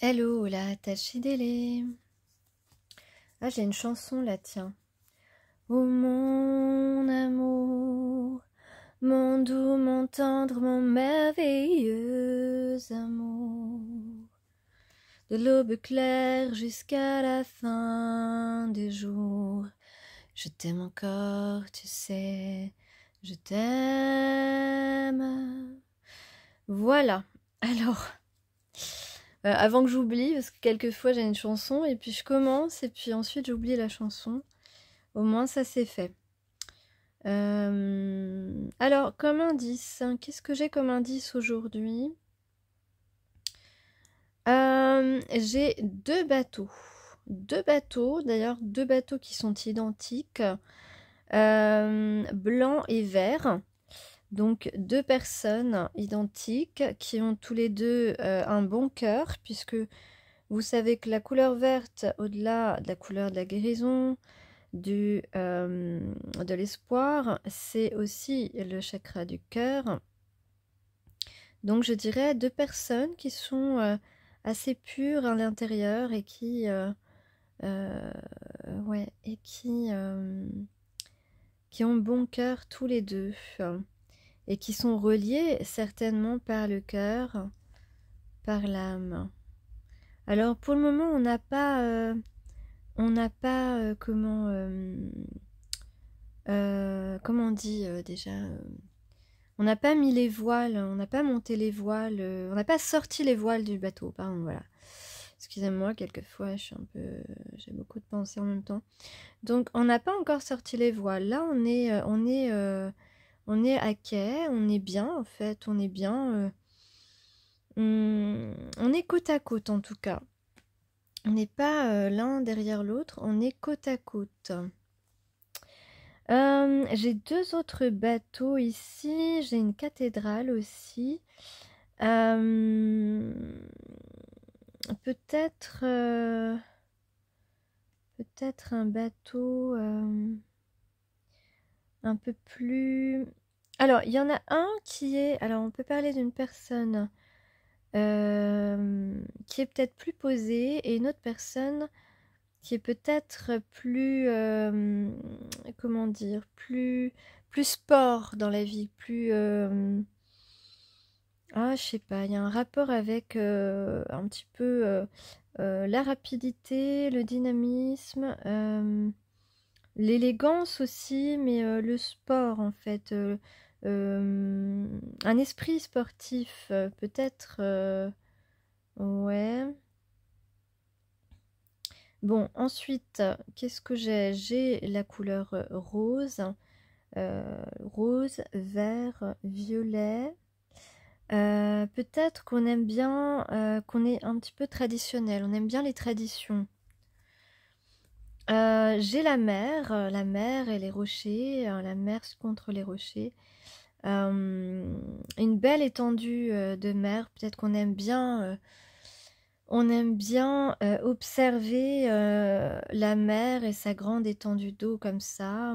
Hello, la Tachidélé. Ah, j'ai une chanson là, tiens. Oh mon amour, mon doux, mon tendre, mon merveilleux amour. De l'aube claire jusqu'à la fin des jours. Je t'aime encore, tu sais, je t'aime. Voilà, alors... avant que j'oublie, parce que quelquefois j'ai une chanson et puis je commence et puis ensuite j'oublie la chanson. Au moins ça c'est fait. Alors comme indice, qu'est-ce que j'ai comme indice aujourd'hui? J'ai deux bateaux. Deux bateaux, d'ailleurs deux bateaux qui sont identiques, blanc et vert. Donc deux personnes identiques qui ont tous les deux un bon cœur, puisque vous savez que la couleur verte, au-delà de la couleur de la guérison, de l'espoir, c'est aussi le chakra du cœur. Donc je dirais deux personnes qui sont assez pures à l'intérieur et qui, ouais, et qui ont bon cœur tous les deux et qui sont reliés certainement par le cœur, par l'âme. Alors pour le moment, on n'a pas comment on dit déjà on n'a pas mis les voiles, on n'a pas monté les voiles, on n'a pas sorti les voiles du bateau, pardon, voilà. Excusez-moi, quelquefois j'ai beaucoup de pensées en même temps. Donc on n'a pas encore sorti les voiles. Là on est à quai, on est bien en fait, on est bien, on est côte à côte en tout cas. On n'est pas l'un derrière l'autre, on est côte à côte. J'ai deux autres bateaux ici, j'ai une cathédrale aussi. Peut-être un bateau un peu plus... Alors, il y en a un qui est... Alors, on peut parler d'une personne qui est peut-être plus posée et une autre personne qui est peut-être plus, comment dire, plus sport dans la vie, plus... ah, je sais pas, il y a un rapport avec un petit peu la rapidité, le dynamisme, l'élégance aussi, mais le sport en fait, un esprit sportif, peut-être, ouais. Bon, ensuite, qu'est-ce que j'ai? J'ai la couleur rose, rose, vert, violet. Peut-être qu'on aime bien, qu'on est un petit peu traditionnel, on aime bien les traditions. J'ai la mer et les rochers, la mer contre les rochers. Une belle étendue de mer, peut-être qu'on aime bien... on aime bien observer la mer et sa grande étendue d'eau comme ça,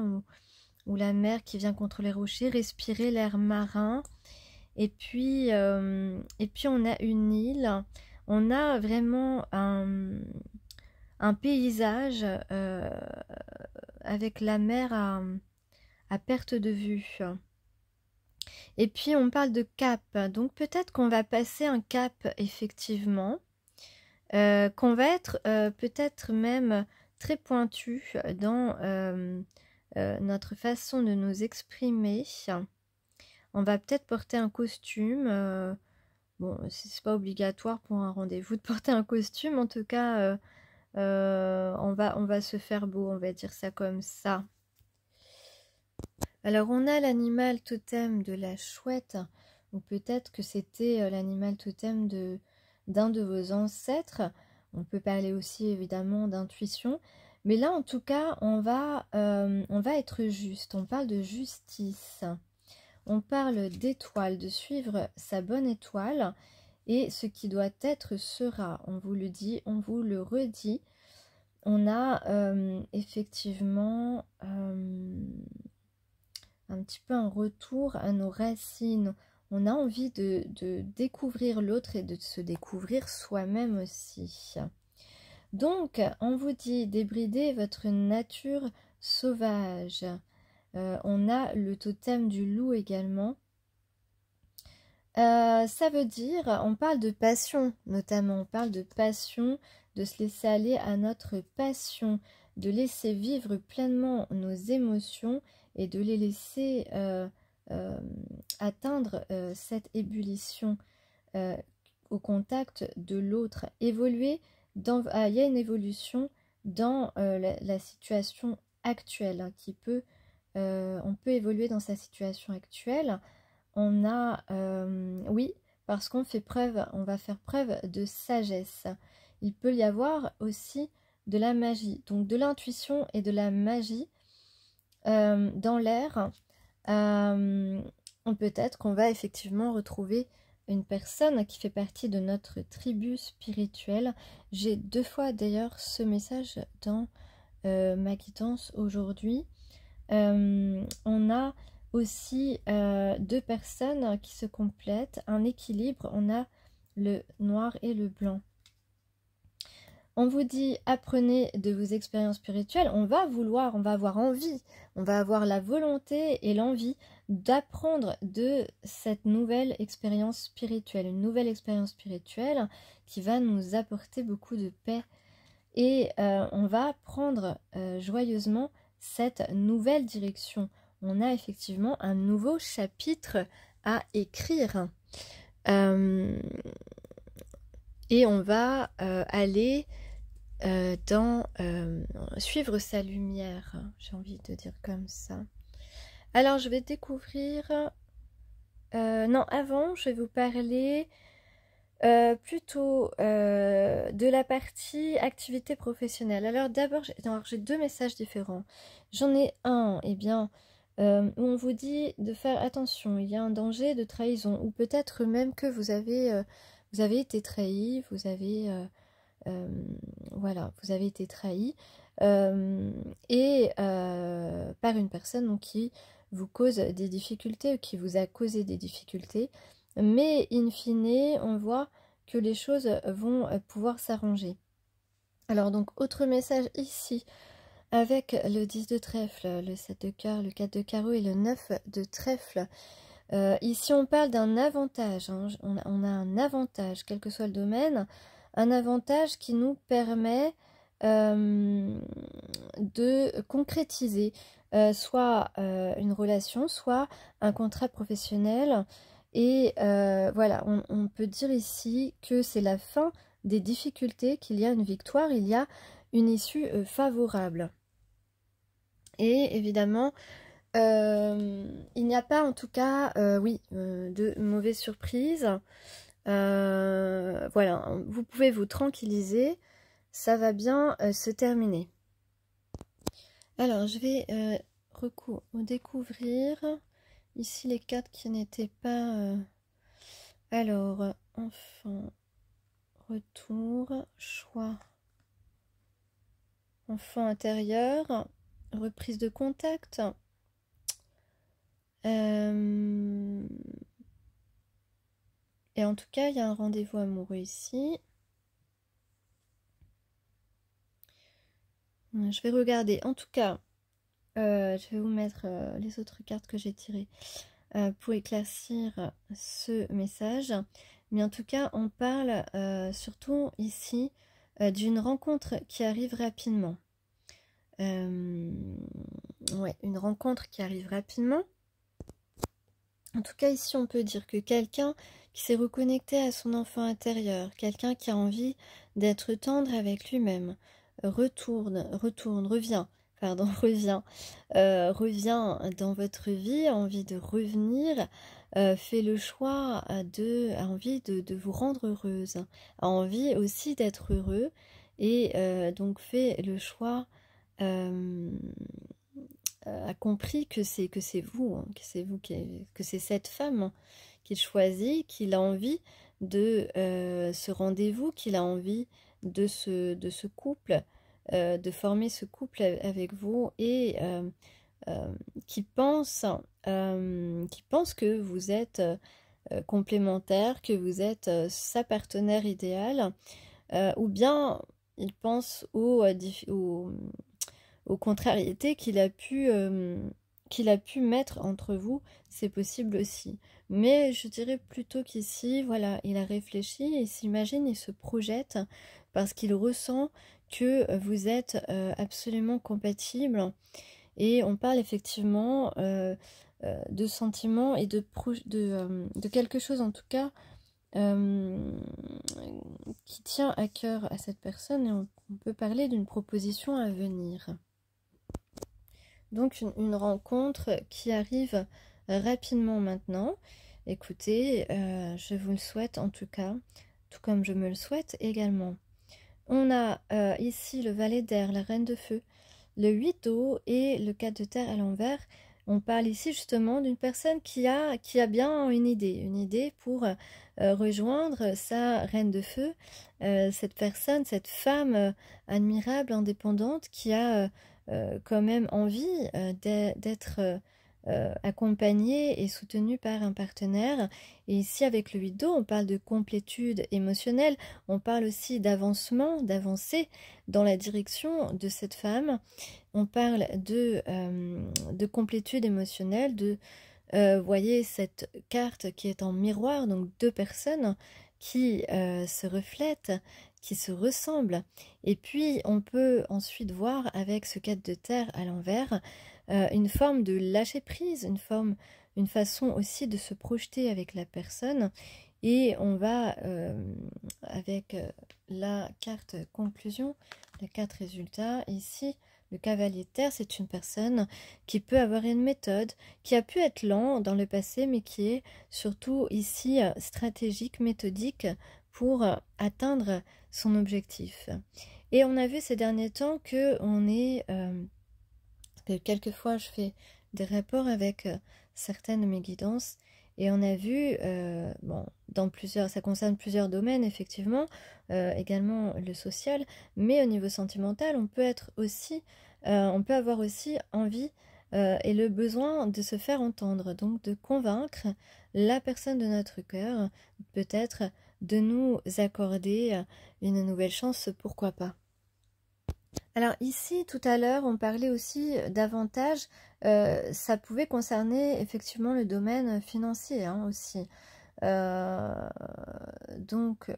ou la mer qui vient contre les rochers, respirer l'air marin. Et puis on a une île, on a vraiment un paysage avec la mer à perte de vue. Et puis on parle de cap, donc peut-être qu'on va passer un cap effectivement. Qu'on va être peut-être même très pointu dans notre façon de nous exprimer. On va peut-être porter un costume. Bon, c'est pas obligatoire pour un rendez-vous de porter un costume. En tout cas, on va se faire beau, on va dire ça comme ça. Alors, on a l'animal totem de la chouette. Ou peut-être que c'était l'animal totem d'un de vos ancêtres. On peut parler aussi évidemment d'intuition. Mais là, en tout cas, on va être juste. On parle de justice. On parle d'étoile, de suivre sa bonne étoile. Et ce qui doit être sera. On vous le dit, on vous le redit. On a effectivement... un petit peu un retour à nos racines. on a envie de découvrir l'autre et de se découvrir soi-même aussi. Donc, on vous dit débrider votre nature sauvage. On a le totem du loup également. Ça veut dire, on parle de passion, notamment, on parle de passion, de se laisser aller à notre passion, de laisser vivre pleinement nos émotions et de les laisser atteindre cette ébullition au contact de l'autre. Évoluer, il y a une évolution dans la situation actuelle hein, on peut évoluer dans sa situation actuelle. On a, oui, parce qu'on va faire preuve de sagesse. Il peut y avoir aussi de la magie, donc de l'intuition et de la magie dans l'air. Peut-être qu'on va effectivement retrouver une personne qui fait partie de notre tribu spirituelle. J'ai 2 fois d'ailleurs ce message dans ma guidance aujourd'hui. On a aussi 2 personnes qui se complètent, un équilibre, on a le noir et le blanc. On vous dit apprenez de vos expériences spirituelles, on va avoir envie, on va avoir la volonté et l'envie d'apprendre de cette nouvelle expérience spirituelle, une nouvelle expérience spirituelle qui va nous apporter beaucoup de paix et on va prendre joyeusement cette nouvelle direction. On a effectivement un nouveau chapitre à écrire et on va aller suivre sa lumière, j'ai envie de dire comme ça. Alors je vais découvrir non, avant je vais vous parler plutôt de la partie activité professionnelle. Alors d'abord j'ai 2 messages différents. J'en ai un, eh bien où on vous dit de faire attention, il y a un danger de trahison, ou peut-être même que vous avez été trahi, voilà, vous avez été trahi par une personne donc, qui vous cause des difficultés, qui vous a causé des difficultés, mais in fine, on voit que les choses vont pouvoir s'arranger. Alors donc, autre message ici, avec le 10 de trèfle, le 7 de cœur, le 4 de carreau et le 9 de trèfle. Ici, on parle d'un avantage. Hein. On a un avantage, quel que soit le domaine, un avantage qui nous permet de concrétiser soit une relation, soit un contrat professionnel. Et voilà, on peut dire ici que c'est la fin des difficultés, qu'il y a une victoire, il y a une issue favorable. Et évidemment, il n'y a pas en tout cas, de mauvaises surprises. Voilà, vous pouvez vous tranquilliser, ça va bien se terminer. Alors, je vais découvrir ici les cartes qui n'étaient pas... Alors, enfant, retour, choix, enfant intérieur, reprise de contact. Et en tout cas, il y a un rendez-vous amoureux ici. Je vais regarder. En tout cas, je vais vous mettre les autres cartes que j'ai tirées pour éclaircir ce message. Mais en tout cas, on parle surtout ici d'une rencontre qui arrive rapidement. Ouais, une rencontre qui arrive rapidement. En tout cas, ici, on peut dire que quelqu'un qui s'est reconnecté à son enfant intérieur, quelqu'un qui a envie d'être tendre avec lui-même, revient dans votre vie, a envie de revenir, fait le choix, a envie de vous rendre heureuse, a envie aussi d'être heureux et donc fait le choix... a compris que c'est vous, hein, que c'est cette femme qu'il choisit, qu'il a envie de ce rendez-vous, qu'il a envie de ce couple, de former ce couple avec vous et qui pense que vous êtes complémentaire, que vous êtes sa partenaire idéale, ou bien il pense aux contrariétés qu'il a pu mettre entre vous, c'est possible aussi. Mais je dirais plutôt qu'ici, voilà, il a réfléchi, il s'imagine, il se projette parce qu'il ressent que vous êtes absolument compatibles. Et on parle effectivement de sentiments et de quelque chose en tout cas qui tient à cœur à cette personne, et on peut parler d'une proposition à venir. Donc une rencontre qui arrive rapidement maintenant. Écoutez, je vous le souhaite en tout cas, tout comme je me le souhaite également. On a ici le valet d'air, la reine de feu, le 8 d'eau et le 4 de terre à l'envers. On parle ici justement d'une personne qui a bien une idée pour rejoindre sa reine de feu, cette personne, cette femme admirable, indépendante, qui a quand même envie d'être accompagnée et soutenue par un partenaire. Et ici avec le 8 d'eau, on parle de complétude émotionnelle, on parle aussi d'avancement, d'avancer dans la direction de cette femme. On parle de complétude émotionnelle, voyez cette carte qui est en miroir, donc deux personnes qui se reflètent, qui se ressemblent. Et puis on peut ensuite voir avec ce 4 de terre à l'envers une forme de lâcher prise, une façon aussi de se projeter avec la personne. Et on va avec la carte conclusion, les 4 résultats ici. Le cavalier de terre, c'est une personne qui peut avoir une méthode, qui a pu être lent dans le passé, mais qui est surtout ici stratégique, méthodique pour atteindre son objectif. Et on a vu ces derniers temps que que quelquefois je fais des rapports avec certaines de mes guidances, et on a vu, bon, ça concerne plusieurs domaines effectivement, également le social, mais au niveau sentimental, on peut avoir aussi envie et le besoin de se faire entendre, donc de convaincre la personne de notre cœur, peut-être de nous accorder une nouvelle chance, pourquoi pas. Alors ici, tout à l'heure, on parlait aussi davantage, ça pouvait concerner effectivement le domaine financier hein, aussi. Donc,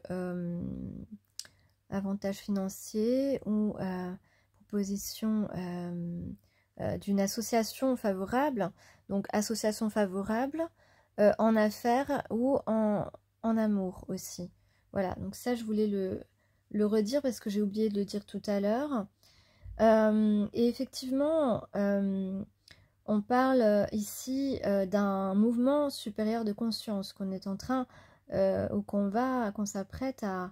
avantage financier ou proposition d'une association favorable. Donc, association favorable en affaires ou en amour aussi. Voilà, donc ça, je voulais le redire parce que j'ai oublié de le dire tout à l'heure. Et effectivement, on parle ici d'un mouvement supérieur de conscience qu'on est en train ou qu'on s'apprête à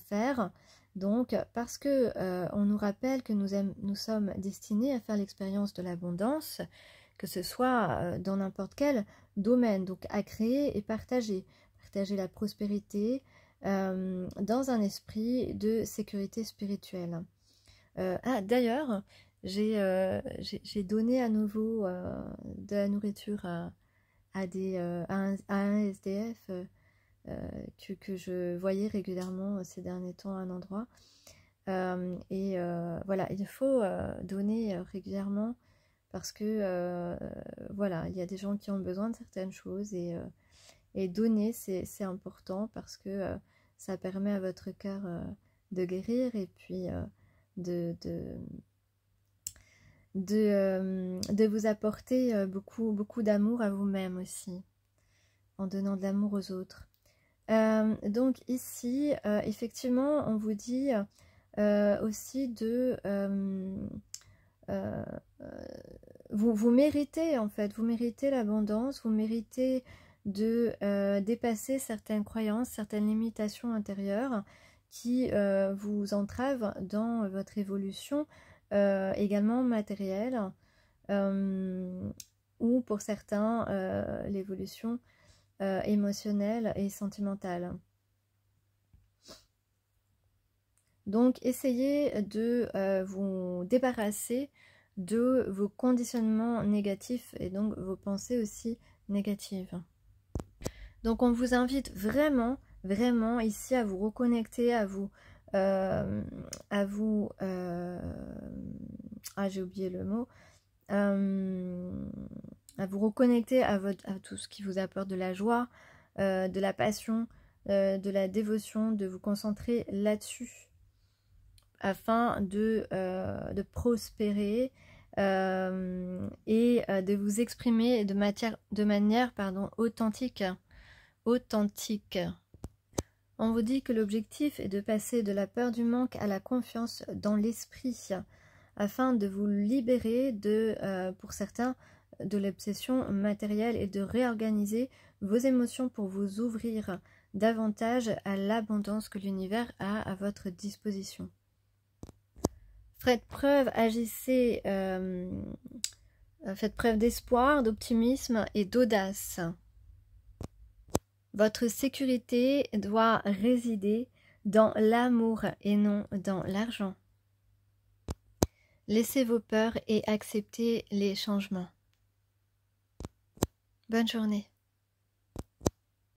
faire. Donc, parce que on nous rappelle que nous sommes destinés à faire l'expérience de l'abondance, que ce soit dans n'importe quel domaine, donc à créer et partager la prospérité dans un esprit de sécurité spirituelle. D'ailleurs, j'ai donné à nouveau de la nourriture à un SDF que je voyais régulièrement ces derniers temps à un endroit. Voilà, il faut donner régulièrement parce que voilà, il y a des gens qui ont besoin de certaines choses et donner c'est important parce que ça permet à votre cœur de guérir et puis de vous apporter beaucoup d'amour à vous-même aussi, en donnant de l'amour aux autres. Donc ici, effectivement, on vous dit aussi de... vous méritez en fait, vous méritez l'abondance, vous méritez de dépasser certaines croyances, certaines limitations intérieures qui vous entravent dans votre évolution, également matérielle, ou pour certains l'évolution émotionnelle et sentimentale. Donc essayez de vous débarrasser de vos conditionnements négatifs et donc vos pensées aussi négatives. Donc on vous invite vraiment, vraiment ici à vous reconnecter, à vous... ah, j'ai oublié le mot. À vous reconnecter à tout ce qui vous apporte de la joie, de la passion, de la dévotion, de vous concentrer là-dessus afin de prospérer et de vous exprimer de manière authentique. On vous dit que l'objectif est de passer de la peur du manque à la confiance dans l'esprit, afin de vous libérer pour certains, de l'obsession matérielle et de réorganiser vos émotions pour vous ouvrir davantage à l'abondance que l'univers a à votre disposition. Faites preuve, agissez, faites preuve d'espoir, d'optimisme et d'audace. Votre sécurité doit résider dans l'amour et non dans l'argent. Laissez vos peurs et acceptez les changements. Bonne journée.